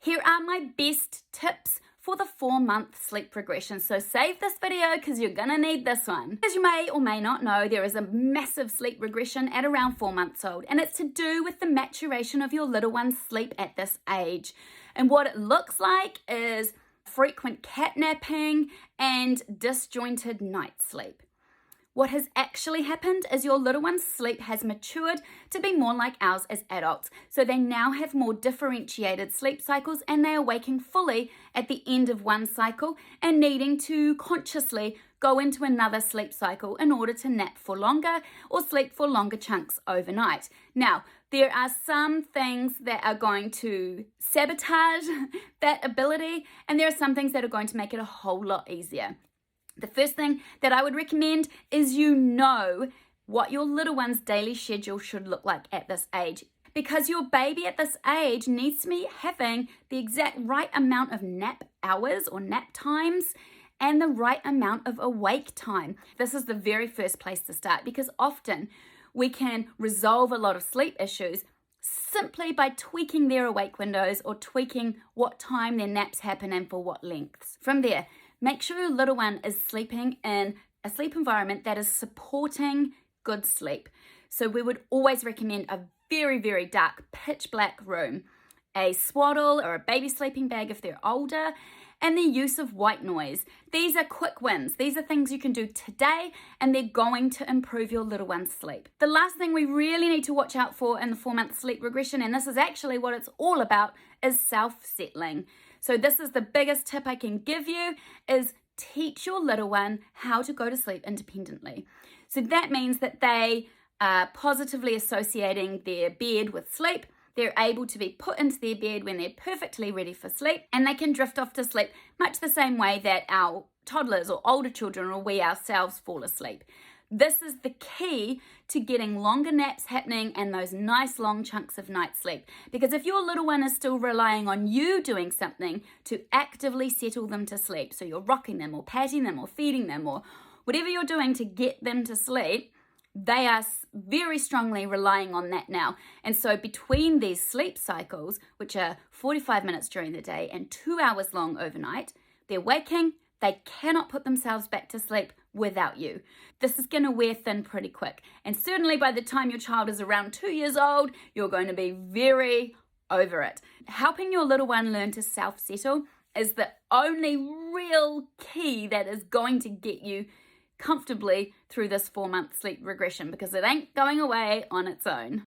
Here are my best tips for the 4-month sleep regression. So save this video because you're gonna need this one. As you may or may not know, there is a massive sleep regression at around 4 months old, and it's to do with the maturation of your little one's sleep at this age. And what it looks like is frequent catnapping and disjointed night sleep. What has actually happened is your little one's sleep has matured to be more like ours as adults. So they now have more differentiated sleep cycles, and they are waking fully at the end of one cycle and needing to consciously go into another sleep cycle in order to nap for longer or sleep for longer chunks overnight. Now, there are some things that are going to sabotage that ability, and there are some things that are going to make it a whole lot easier. The first thing that I would recommend is what your little one's daily schedule should look like at this age, because your baby at this age needs to be having the exact right amount of nap hours or nap times and the right amount of awake time. This is the very first place to start, because often we can resolve a lot of sleep issues simply by tweaking their awake windows or tweaking what time their naps happen and for what lengths. From there, make sure your little one is sleeping in a sleep environment that is supporting good sleep. So we would always recommend a very, very dark, pitch black room, a swaddle or a baby sleeping bag if they're older, and the use of white noise. These are quick wins. These are things you can do today, and they're going to improve your little one's sleep. The last thing we really need to watch out for in the 4-month sleep regression, and this is actually what it's all about, is self-settling. So this is the biggest tip I can give you, is teach your little one how to go to sleep independently. So that means that they are positively associating their bed with sleep. They're able to be put into their bed when they're perfectly ready for sleep, and they can drift off to sleep much the same way that our toddlers or older children or we ourselves fall asleep. This is the key to getting longer naps happening and those nice long chunks of night sleep. Because if your little one is still relying on you doing something to actively settle them to sleep, so you're rocking them or patting them or feeding them or whatever you're doing to get them to sleep, they are very strongly relying on that now. And so between these sleep cycles, which are 45 minutes during the day and 2 hours long overnight, they're waking, they cannot put themselves back to sleep without you. This is going to wear thin pretty quick. And certainly by the time your child is around 2 years old, you're going to be very over it. Helping your little one learn to self-settle is the only real key that is going to get you comfortably through this 4-month sleep regression, because it ain't going away on its own.